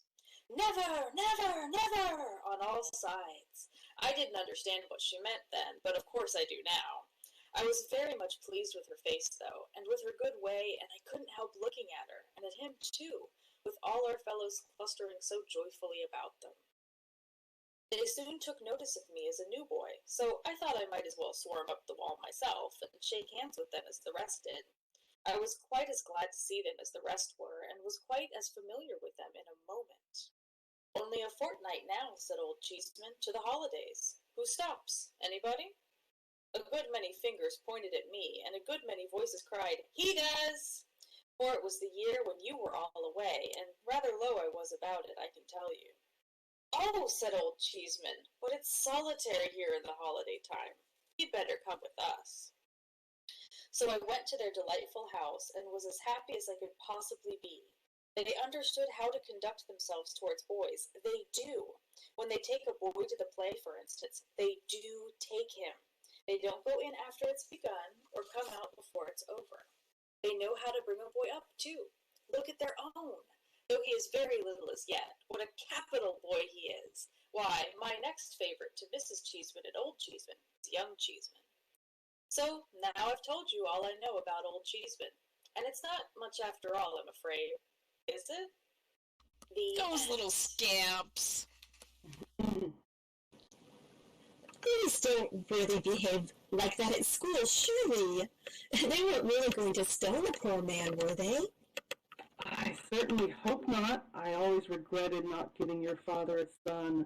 "Never, never, never," on all sides. I didn't understand what she meant then, but of course I do now. I was very much pleased with her face, though, and with her good way, and I couldn't help looking at her, and at him, too, with all our fellows clustering so joyfully about them. They soon took notice of me as a new boy, so I thought I might as well swarm up the wall myself and shake hands with them as the rest did. I was quite as glad to see them as the rest were, and was quite as familiar with them in a moment. "Only a fortnight now," said old Cheeseman, "to the holidays. Who stops? Anybody?" A good many fingers pointed at me, and a good many voices cried, "He does!" For it was the year when you were all away, and rather low I was about it, I can tell you. "Oh," said old Cheeseman, "but it's solitary here in the holiday time. You'd better come with us." So I went to their delightful house, and was as happy as I could possibly be. They understood how to conduct themselves towards boys. They do. When they take a boy to the play, for instance, they do take him. They don't go in after it's begun, or come out before it's over. They know how to bring a boy up, too. Look at their own. Though he is very little as yet, what a capital boy he is. Why, my next favorite to Mrs. Cheeseman and old Cheeseman is young Cheeseman. So now I've told you all I know about old Cheeseman. And it's not much after all, I'm afraid. Is it? The Those little scamps. Boys don't really behave like that at school, surely. They weren't really going to stone a poor man, were they? I certainly hope not. I always regretted not giving your father a son.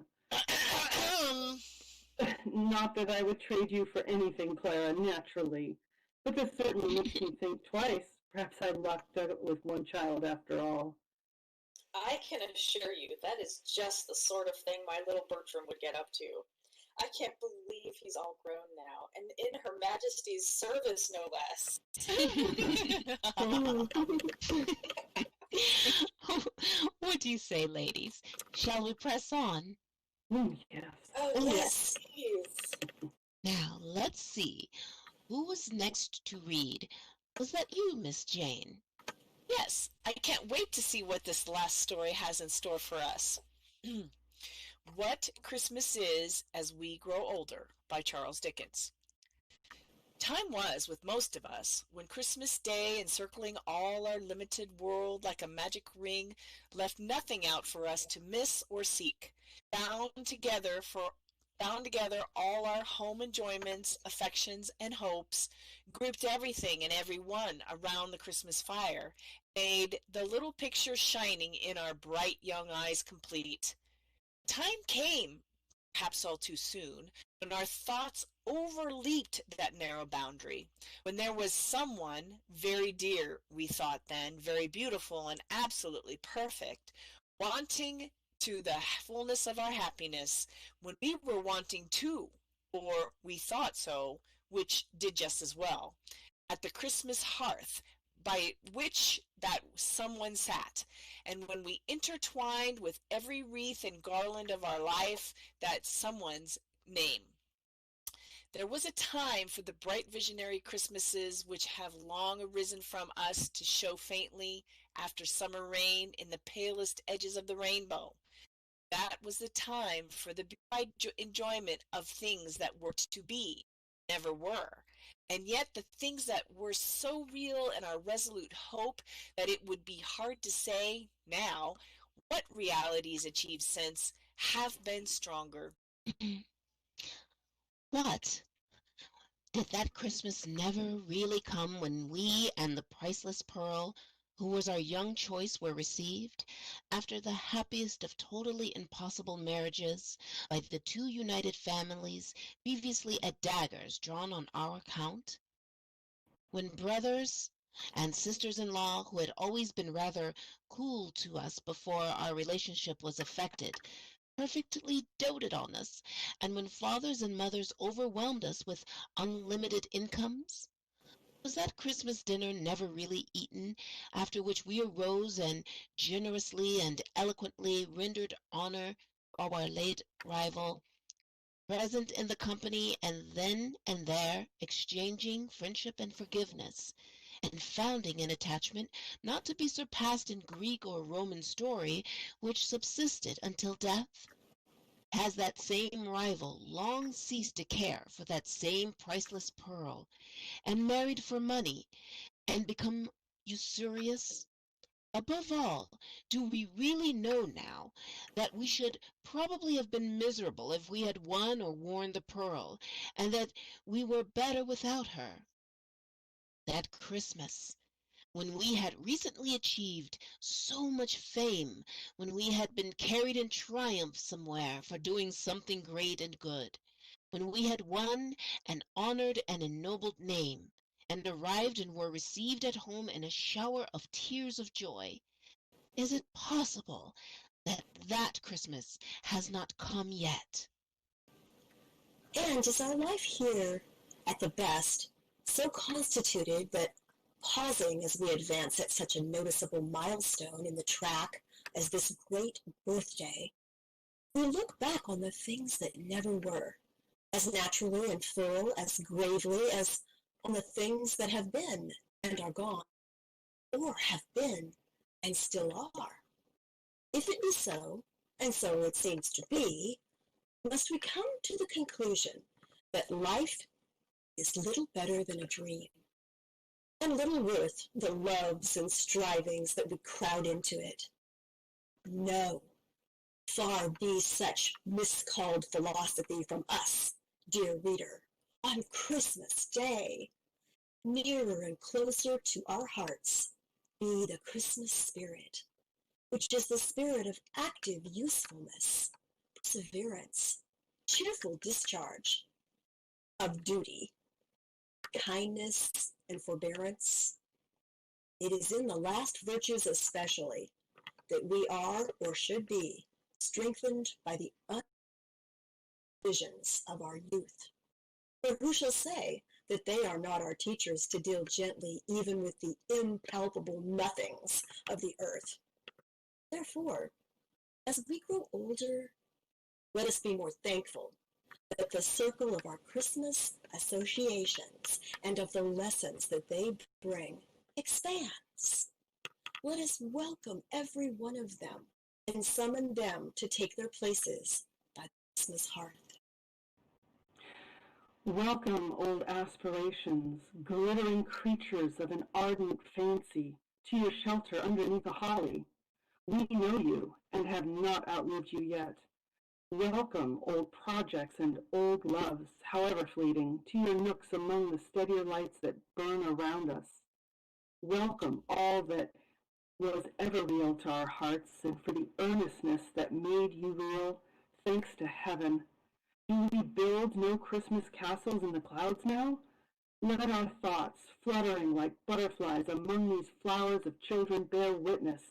Not that I would trade you for anything, Clara, naturally. But this certainly makes me think twice. Perhaps I lucked out with one child after all. I can assure you that is just the sort of thing my little Bertram would get up to. I can't believe he's all grown now, and in Her Majesty's service, no less. What do you say, ladies? Shall we press on? Yes. Oh, Oh, yes, please. Now, let's see. Who was next to read? Was that you, Miss Jane? Yes, I can't wait to see what this last story has in store for us. What Christmas Is as We Grow Older by Charles Dickens. Time was, with most of us, when Christmas Day encircling all our limited world like a magic ring left nothing out for us to miss or seek. Bound together all our home enjoyments, affections, and hopes, grouped everything and everyone around the Christmas fire, made the little picture shining in our bright young eyes complete. Time came, perhaps all too soon, when our thoughts overleaped that narrow boundary, when there was someone very dear, we thought then, very beautiful and absolutely perfect, wanting to the fullness of our happiness, when we were wanting too, or we thought so, which did just as well, at the Christmas hearth by which that someone sat, and when we intertwined with every wreath and garland of our life that someone's name. There was a time for the bright visionary Christmases which have long arisen from us to show faintly after summer rain in the palest edges of the rainbow. That was the time for the bright enjoyment of things that were to be, never were. And yet the things that were so real in our resolute hope that it would be hard to say now what realities achieved since have been stronger. What? Did that Christmas never really come when we and the priceless pearl, who was our young choice, were received, after the happiest of totally impossible marriages, by the two united families previously at daggers drawn on our account? When brothers and sisters-in-law, who had always been rather cool to us before our relationship was affected, perfectly doted on us, and when fathers and mothers overwhelmed us with unlimited incomes? Was that Christmas dinner never really eaten, after which we arose and generously and eloquently rendered honor of our late rival, present in the company, and then and there exchanging friendship and forgiveness, and founding an attachment not to be surpassed in Greek or Roman story, which subsisted until death? Has that same rival long ceased to care for that same priceless pearl, and married for money, and become usurious? Above all, do we really know now that we should probably have been miserable if we had won or worn the pearl, and that we were better without her? That Christmas, when we had recently achieved so much fame, when we had been carried in triumph somewhere for doing something great and good, when we had won an honored and ennobled name, and arrived and were received at home in a shower of tears of joy, is it possible that that Christmas has not come yet? And is our life here, at the best, so constituted that, pausing as we advance at such a noticeable milestone in the track as this great birthday, we look back on the things that never were, as naturally and full, as gravely as on the things that have been and are gone, or have been and still are? If it be so, and so it seems to be, must we come to the conclusion that life is little better than a dream, and little worth the loves and strivings that we crowd into it. No, far be such miscalled philosophy from us, dear reader, on Christmas Day. Nearer and closer to our hearts be the Christmas spirit, which is the spirit of active usefulness, perseverance, cheerful discharge of duty, kindness, and forbearance. It is in the last virtues especially that we are, or should be, strengthened by the visions of our youth. For who shall say that they are not our teachers to deal gently even with the impalpable nothings of the earth? Therefore, as we grow older, let us be more thankful that the circle of our Christmas associations and of the lessons that they bring expands. Let us welcome every one of them and summon them to take their places by the Christmas hearth. Welcome, old aspirations, glittering creatures of an ardent fancy, to your shelter underneath the holly. We know you and have not outlived you yet. Welcome, old projects and old loves, however fleeting, to your nooks among the steadier lights that burn around us. Welcome all that was ever real to our hearts, and for the earnestness that made you real, thanks to heaven. Do we build no Christmas castles in the clouds now? Let our thoughts, fluttering like butterflies among these flowers of children, bear witness.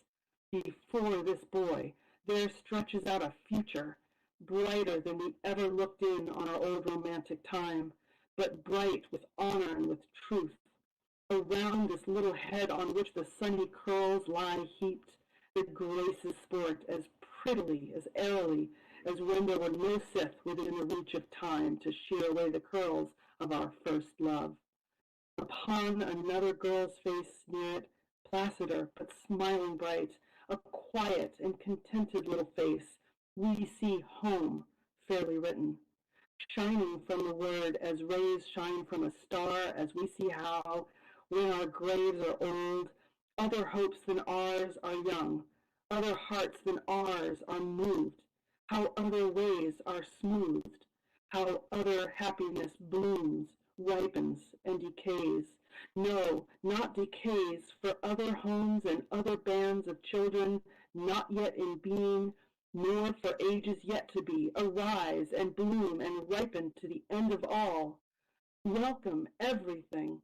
Before this boy, there stretches out a future, brighter than we ever looked in on our old romantic time, but bright with honor and with truth. Around this little head on which the sunny curls lie heaped, the graces sport as prettily, as airily, as when there were no scythe within the reach of time to shear away the curls of our first love. Upon another girl's face near it, placider but smiling bright, a quiet and contented little face, we see home fairly written, shining from the word as rays shine from a star, as we see how, when our graves are old, other hopes than ours are young, other hearts than ours are moved, how other ways are smoothed, how other happiness blooms, ripens, and decays. No, not decays, for other homes and other bands of children not yet in being, nor for ages yet to be, arise and bloom and ripen to the end of all. Welcome everything.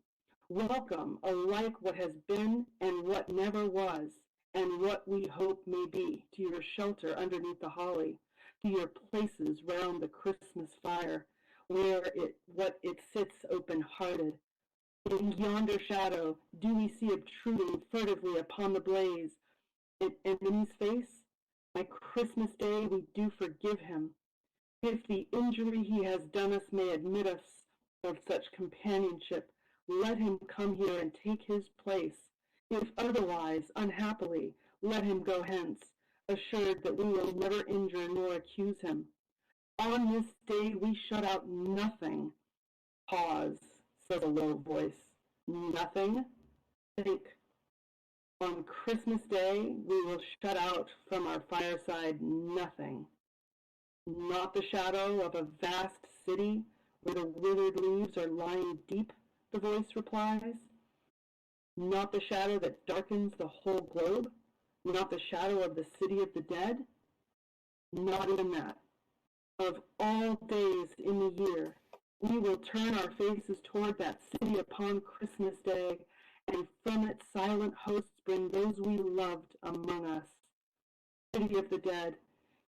Welcome alike what has been and what never was, and what we hope may be, to your shelter underneath the holly, to your places round the Christmas fire, where what it sits open-hearted. In yonder shadow do we see obtruding furtively upon the blaze an enemy's face? My Christmas Day we do forgive him. If the injury he has done us may admit us of such companionship, let him come here and take his place. If otherwise, unhappily, let him go hence, assured that we will never injure nor accuse him. On this day we shut out nothing. Pause, said a low voice. Nothing? Think. On Christmas Day we will shut out from our fireside nothing. Not the shadow of a vast city where the withered leaves are lying deep, the voice replies. Not the shadow that darkens the whole globe? Not the shadow of the city of the dead? Not even that. Of all days in the year, we will turn our faces toward that city upon Christmas Day, and from its silent hosts bring those we loved among us. City of the dead,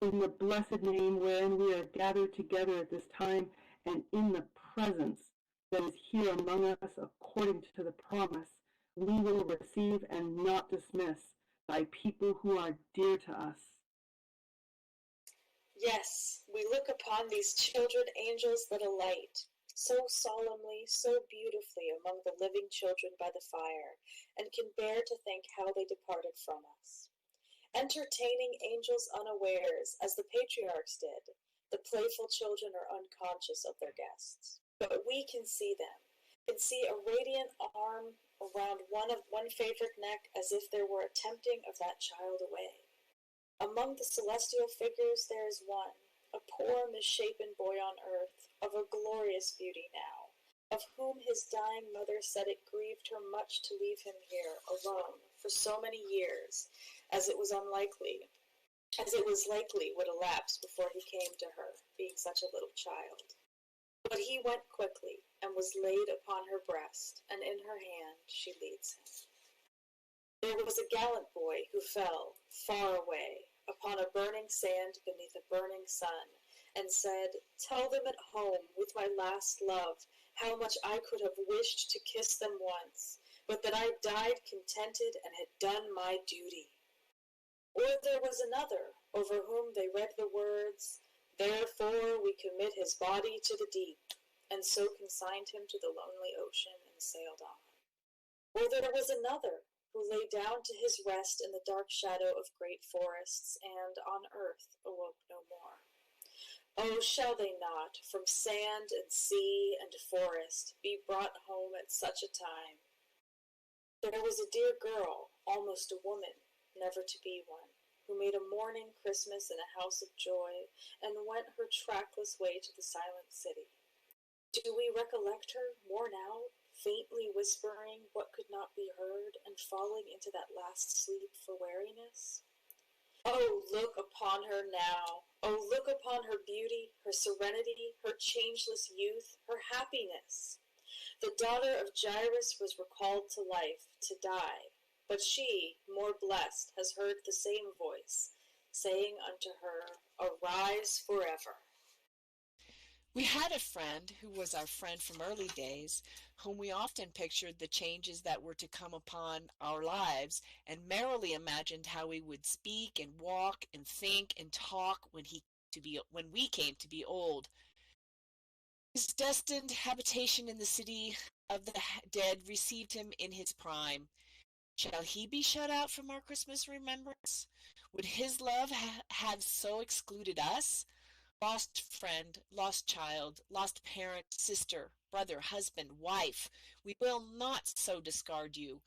in the blessed name wherein we are gathered together at this time, and in the presence that is here among us according to the promise, we will receive and not dismiss thy people who are dear to us. Yes, we look upon these children angels that alight, so solemnly, so beautifully among the living children by the fire, and can bear to think how they departed from us. Entertaining angels unawares, as the patriarchs did, the playful children are unconscious of their guests. But we can see them, can see a radiant arm around one favored neck as if there were a tempting of that child away. Among the celestial figures there is one, a poor misshapen boy on earth, of a glorious beauty now, of whom his dying mother said it grieved her much to leave him here alone for so many years, as it was likely would elapse before he came to her, being such a little child. But he went quickly, and was laid upon her breast, and in her hand she leads him. There was a gallant boy who fell, far away, upon a burning sand beneath a burning sun, and said, "Tell them at home, with my last love, how much I could have wished to kiss them once, but that I died contented and had done my duty." Or there was another, over whom they read the words, "Therefore we commit his body to the deep," and so consigned him to the lonely ocean and sailed on. Or there was another, who lay down to his rest in the dark shadow of great forests, and on earth awoke no more. Oh, shall they not, from sand and sea and forest, be brought home at such a time? There was a dear girl, almost a woman, never to be one, who made a mourning Christmas in a house of joy, and went her trackless way to the silent city. Do we recollect her, worn out, faintly whispering what could not be heard, and falling into that last sleep for weariness? Oh, look upon her now! Oh, look upon her beauty, her serenity, her changeless youth, her happiness! The daughter of Jairus was recalled to life, to die, but she, more blessed, has heard the same voice, saying unto her, "Arise forever." We had a friend who was our friend from early days, whom we often pictured the changes that were to come upon our lives, and merrily imagined how we would speak and walk and think and talk when we came to be old. His destined habitation in the city of the dead received him in his prime. Shall he be shut out from our Christmas remembrance? Would his love have so excluded us? Lost friend, lost child, lost parent, sister, brother, husband, wife, we will not so discard you.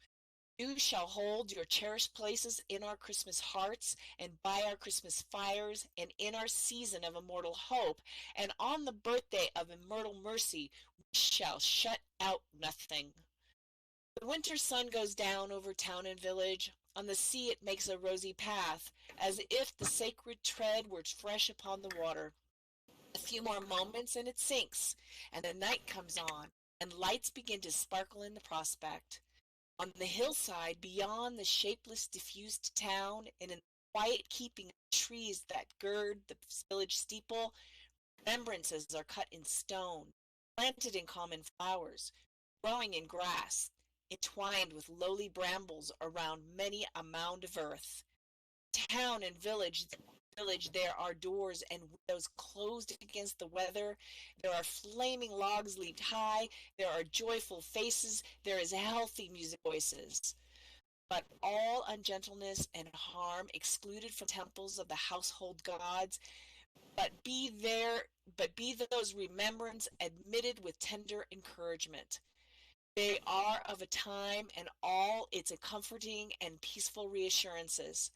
You shall hold your cherished places in our Christmas hearts, and by our Christmas fires, and in our season of immortal hope, and on the birthday of immortal mercy, we shall shut out nothing. The winter sun goes down over town and village. On the sea it makes a rosy path, as if the sacred tread were fresh upon the water. A few more moments and it sinks, and the night comes on, and lights begin to sparkle in the prospect. On the hillside, beyond the shapeless, diffused town, and in the quiet keeping of the trees that gird the village steeple, remembrances are cut in stone, planted in common flowers, growing in grass, entwined with lowly brambles around many a mound of earth. Town and village there are doors and windows closed against the weather. There are flaming logs leaped high. There are joyful faces. There is healthy music voices. But all ungentleness and harm excluded from temples of the household gods. But be those remembrance admitted with tender encouragement. They are of a time and all its comforting and peaceful reassurances,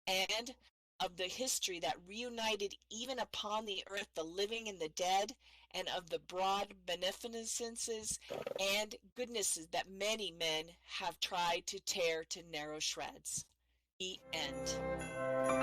and of the history that reunited even upon the earth the living and the dead, and of the broad beneficences and goodnesses that many men have tried to tear to narrow shreds. The end.